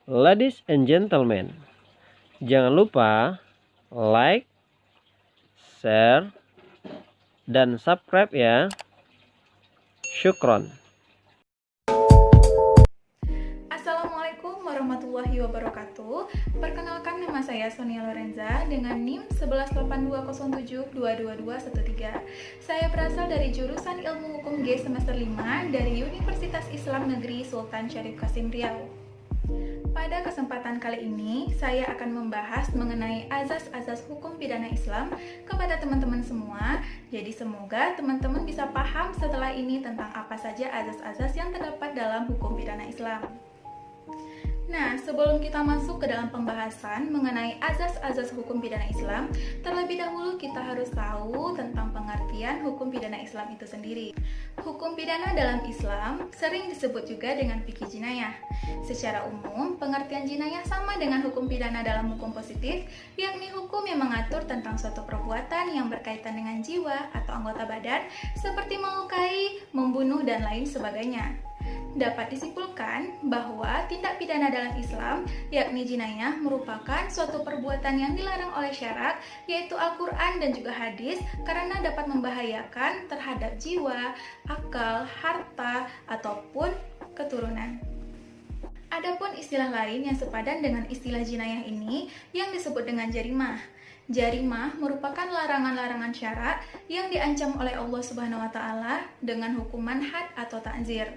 Ladies and gentlemen, jangan lupa like, share, dan subscribe ya. Syukron. Assalamualaikum warahmatullahi wabarakatuh. Perkenalkan, nama saya Sonia Lorenza dengan NIM 11820722213. Saya berasal dari jurusan Ilmu Hukum G semester 5 dari Universitas Islam Negeri Sultan Syarif Kasim Riau. Pada kesempatan kali ini, saya akan membahas mengenai azas-azas hukum pidana Islam kepada teman-teman semua. Jadi semoga teman-teman bisa paham setelah ini tentang apa saja azas-azas yang terdapat dalam hukum pidana Islam. Nah, sebelum kita masuk ke dalam pembahasan mengenai azas-azas hukum pidana Islam, terlebih dahulu kita harus tahu tentang pengertian hukum pidana Islam itu sendiri. Hukum pidana dalam Islam sering disebut juga dengan fikih jinayah. Secara umum, pengertian jinayah sama dengan hukum pidana dalam hukum positif, yakni hukum yang mengatur tentang suatu perbuatan yang berkaitan dengan jiwa atau anggota badan, seperti melukai, membunuh, dan lain sebagainya. Dapat disimpulkan bahwa tindak pidana dalam Islam, yakni jinayah, merupakan suatu perbuatan yang dilarang oleh syarak, yaitu Al-Quran dan juga hadis, karena dapat membahayakan terhadap jiwa, akal, harta, ataupun keturunan. Adapun istilah lain yang sepadan dengan istilah jinayah ini yang disebut dengan jarimah. Jarimah merupakan larangan-larangan syarak yang diancam oleh Allah Subhanahu wa taala dengan hukuman had atau ta'zir.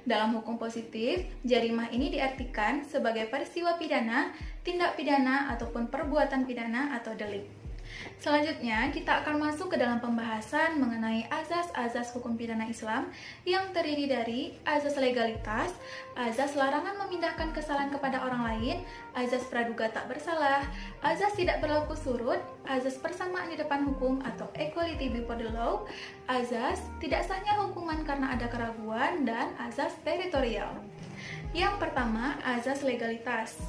Dalam hukum positif, jarimah ini diartikan sebagai peristiwa pidana, tindak pidana ataupun perbuatan pidana atau delik. Selanjutnya, kita akan masuk ke dalam pembahasan mengenai azas-azas hukum pidana Islam yang terdiri dari azas legalitas, azas larangan memindahkan kesalahan kepada orang lain, azas praduga tak bersalah, azas tidak berlaku surut, azas persamaan di depan hukum atau equality before the law, azas tidak sahnya hukuman karena ada keraguan, dan azas teritorial. Yang pertama, azas legalitas.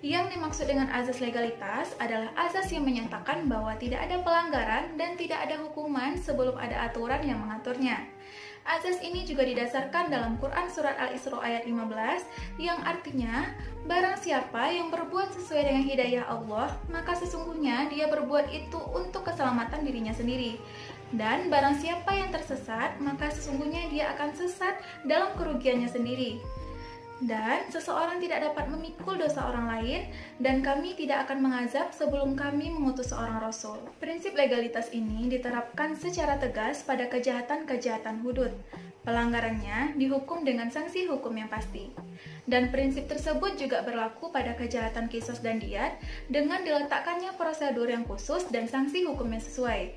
Yang dimaksud dengan azas legalitas adalah azas yang menyatakan bahwa tidak ada pelanggaran dan tidak ada hukuman sebelum ada aturan yang mengaturnya. Azas ini juga didasarkan dalam Quran Surat Al-Isra ayat 15 yang artinya, barang siapa yang berbuat sesuai dengan hidayah Allah, maka sesungguhnya dia berbuat itu untuk keselamatan dirinya sendiri. Dan barang siapa yang tersesat, maka sesungguhnya dia akan sesat dalam kerugiannya sendiri. Dan seseorang tidak dapat memikul dosa orang lain, dan kami tidak akan mengazab sebelum kami mengutus seorang rasul. Prinsip legalitas ini diterapkan secara tegas pada kejahatan-kejahatan hudud. Pelanggarannya dihukum dengan sanksi hukum yang pasti. Dan prinsip tersebut juga berlaku pada kejahatan qisas dan diyat dengan diletakkannya prosedur yang khusus dan sanksi hukum yang sesuai.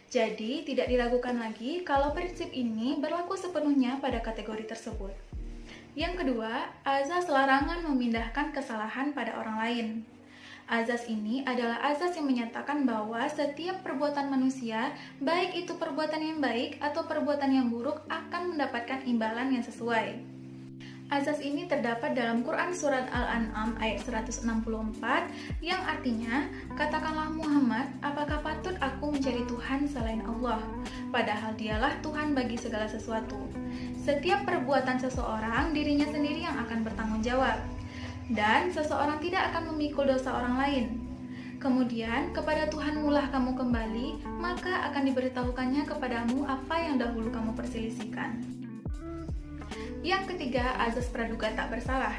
Jadi, tidak diragukan lagi kalau prinsip ini berlaku sepenuhnya pada kategori tersebut. Yang kedua, azas larangan memindahkan kesalahan pada orang lain. Azas ini adalah azas yang menyatakan bahwa setiap perbuatan manusia, baik itu perbuatan yang baik atau perbuatan yang buruk, akan mendapatkan imbalan yang sesuai. Azas ini terdapat dalam Quran Surat Al-An'am ayat 164 yang artinya, katakanlah Muhammad, apakah patut aku mencari Tuhan selain Allah? Padahal dialah Tuhan bagi segala sesuatu. Setiap perbuatan seseorang, dirinya sendiri yang akan bertanggung jawab. Dan seseorang tidak akan memikul dosa orang lain. Kemudian, kepada Tuhanmu lah kamu kembali, maka akan diberitahukannya kepadamu apa yang dahulu kamu perselisihkan. Yang ketiga, azas praduga tak bersalah.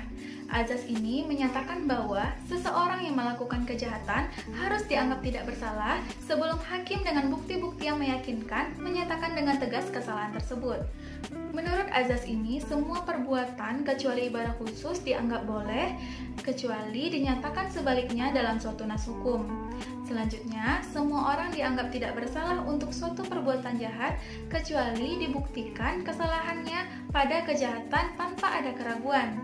Azas ini menyatakan bahwa seseorang yang melakukan kejahatan harus dianggap tidak bersalah sebelum hakim dengan bukti-bukti yang meyakinkan menyatakan dengan tegas kesalahan tersebut. Menurut azas ini, semua perbuatan kecuali ibadah khusus dianggap boleh, kecuali dinyatakan sebaliknya dalam suatu nas hukum. Selanjutnya, semua orang dianggap tidak bersalah untuk suatu perbuatan jahat, kecuali dibuktikan kesalahannya pada kejahatan tanpa ada keraguan.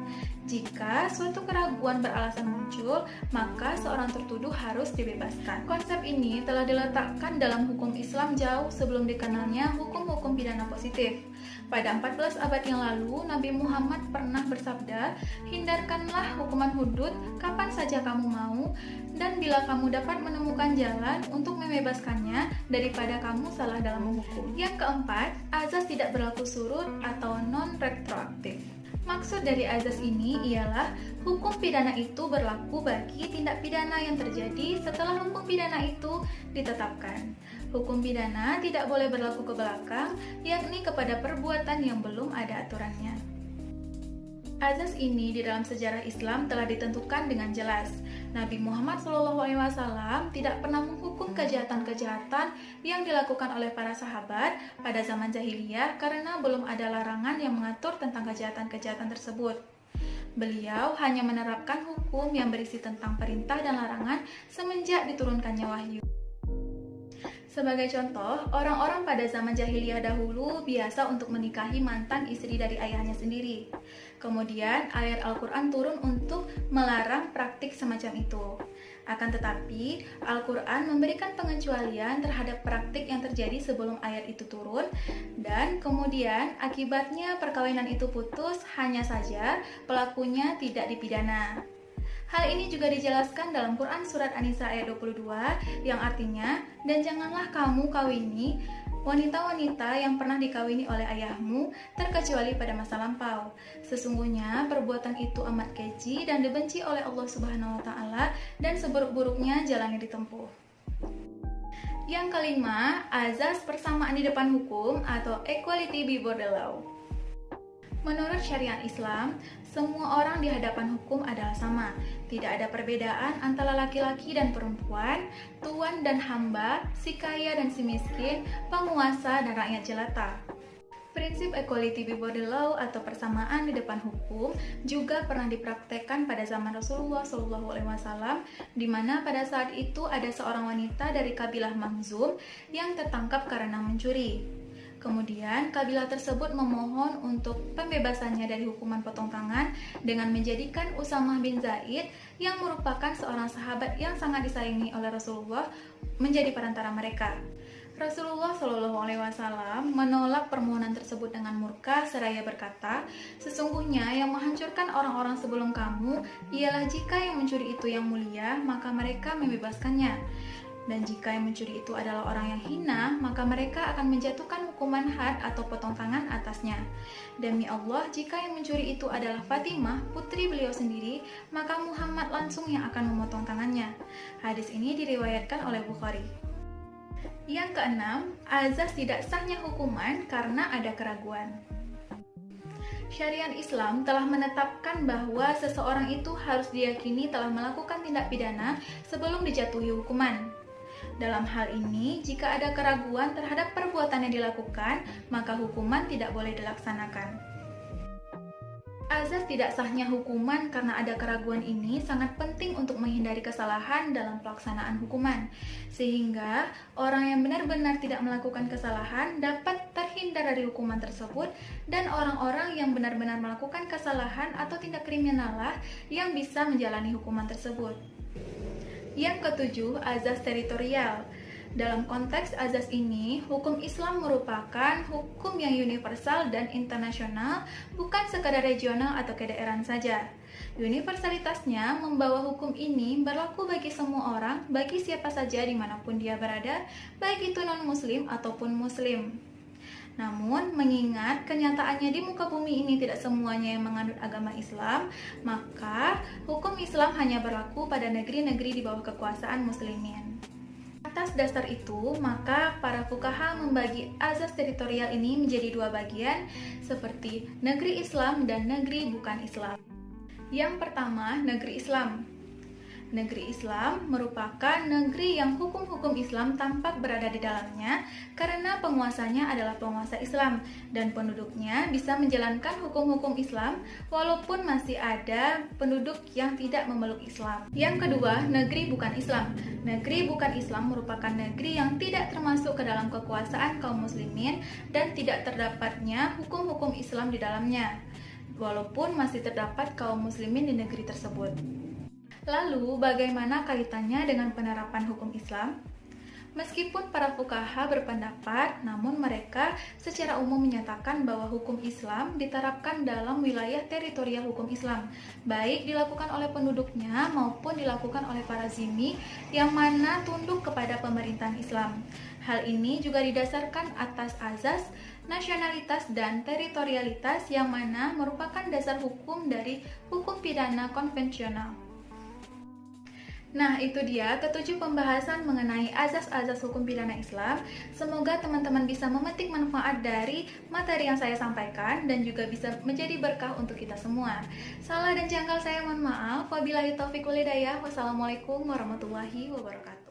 Jika suatu keraguan beralasan muncul, maka seorang tertuduh harus dibebaskan. Konsep ini telah diletakkan dalam hukum Islam jauh sebelum dikenalnya hukum-hukum pidana positif. Pada 14 abad yang lalu, Nabi Muhammad pernah bersabda, hindarkanlah hukuman hudud kapan saja kamu mau, dan bila kamu dapat menemukan jalan untuk membebaskannya daripada kamu salah dalam menghukum. Yang keempat, azas tidak berlaku surut atau non-retroaktif. Maksud dari azas ini ialah hukum pidana itu berlaku bagi tindak pidana yang terjadi setelah hukum pidana itu ditetapkan. Hukum pidana tidak boleh berlaku ke belakang, yakni kepada perbuatan yang belum ada aturannya. Azas ini di dalam sejarah Islam telah ditentukan dengan jelas. Nabi Muhammad SAW tidak pernah menghukum kejahatan-kejahatan yang dilakukan oleh para sahabat pada zaman jahiliyah karena belum ada larangan yang mengatur tentang kejahatan-kejahatan tersebut. Beliau hanya menerapkan hukum yang berisi tentang perintah dan larangan semenjak diturunkannya wahyu. Sebagai contoh, orang-orang pada zaman jahiliyah dahulu biasa untuk menikahi mantan istri dari ayahnya sendiri. Kemudian, ayat Al-Quran turun untuk melarang praktik semacam itu. Akan tetapi, Al-Quran memberikan pengecualian terhadap praktik yang terjadi sebelum ayat itu turun, dan kemudian akibatnya perkawinan itu putus, hanya saja pelakunya tidak dipidana. Hal ini juga dijelaskan dalam Quran Surat An-Nisa ayat 22 yang artinya, dan janganlah kamu kawini wanita-wanita yang pernah dikawini oleh ayahmu terkecuali pada masa lampau. Sesungguhnya perbuatan itu amat keji dan dibenci oleh Allah Subhanahu wa Ta'ala dan seburuk-buruknya jalan yang ditempuh. Yang kelima, azas persamaan di depan hukum atau equality before the law. Menurut syariat Islam, semua orang di hadapan hukum adalah sama. Tidak ada perbedaan antara laki-laki dan perempuan, tuan dan hamba, si kaya dan si miskin, penguasa dan rakyat jelata. Prinsip equality before the law atau persamaan di depan hukum juga pernah dipraktekkan pada zaman Rasulullah SAW, di mana pada saat itu ada seorang wanita dari kabilah Makhzum yang tertangkap karena mencuri. Kemudian, kabilah tersebut memohon untuk pembebasannya dari hukuman potong tangan dengan menjadikan Usamah bin Zaid yang merupakan seorang sahabat yang sangat disayangi oleh Rasulullah menjadi perantara mereka. Rasulullah SAW menolak permohonan tersebut dengan murka seraya berkata, "Sesungguhnya yang menghancurkan orang-orang sebelum kamu ialah jika yang mencuri itu yang mulia, maka mereka membebaskannya. Dan jika yang mencuri itu adalah orang yang hina, maka mereka akan menjatuhkan hukuman had atau potong tangan atasnya. Demi Allah, jika yang mencuri itu adalah Fatimah, putri beliau sendiri, maka Muhammad langsung yang akan memotong tangannya." Hadis ini diriwayatkan oleh Bukhari. Yang keenam, azas tidak sahnya hukuman karena ada keraguan. Syariat Islam telah menetapkan bahwa seseorang itu harus diyakini telah melakukan tindak pidana sebelum dijatuhi hukuman. Dalam hal ini, jika ada keraguan terhadap perbuatan yang dilakukan, maka hukuman tidak boleh dilaksanakan. Azas tidak sahnya hukuman karena ada keraguan ini sangat penting untuk menghindari kesalahan dalam pelaksanaan hukuman, sehingga orang yang benar-benar tidak melakukan kesalahan dapat terhindar dari hukuman tersebut, dan orang-orang yang benar-benar melakukan kesalahan atau tindak kriminal lah yang bisa menjalani hukuman tersebut. Yang ketujuh, azas teritorial. Dalam konteks azas ini, hukum Islam merupakan hukum yang universal dan internasional, bukan sekadar regional atau kedaerahan saja. Universalitasnya membawa hukum ini berlaku bagi semua orang, bagi siapa saja dimanapun dia berada, baik itu non-muslim ataupun muslim. Namun, mengingat kenyataannya di muka bumi ini tidak semuanya yang menganut agama Islam, maka hukum Islam hanya berlaku pada negeri-negeri di bawah kekuasaan muslimin. Atas dasar itu, maka para fuqaha membagi azas teritorial ini menjadi dua bagian, seperti negeri Islam dan negeri bukan Islam. Yang pertama, negeri Islam. Negeri Islam merupakan negeri yang hukum-hukum Islam tampak berada di dalamnya karena penguasanya adalah penguasa Islam dan penduduknya bisa menjalankan hukum-hukum Islam walaupun masih ada penduduk yang tidak memeluk Islam. Yang kedua, negeri bukan Islam. Negeri bukan Islam merupakan negeri yang tidak termasuk ke dalam kekuasaan kaum muslimin dan tidak terdapatnya hukum-hukum Islam di dalamnya, walaupun masih terdapat kaum muslimin di negeri tersebut. Lalu, bagaimana kaitannya dengan penerapan hukum Islam? Meskipun para fuqaha berpendapat, namun mereka secara umum menyatakan bahwa hukum Islam diterapkan dalam wilayah teritorial hukum Islam, baik dilakukan oleh penduduknya maupun dilakukan oleh para zimmi yang mana tunduk kepada pemerintahan Islam. Hal ini juga didasarkan atas azas nasionalitas, dan teritorialitas yang mana merupakan dasar hukum dari hukum pidana konvensional. Nah, itu dia ketujuh pembahasan mengenai azas-azas hukum pidana Islam. Semoga teman-teman bisa memetik manfaat dari materi yang saya sampaikan dan juga bisa menjadi berkah untuk kita semua. Salah dan janggal saya mohon maaf. Wabillahi taufiq wal hidayah. Wassalamualaikum warahmatullahi wabarakatuh.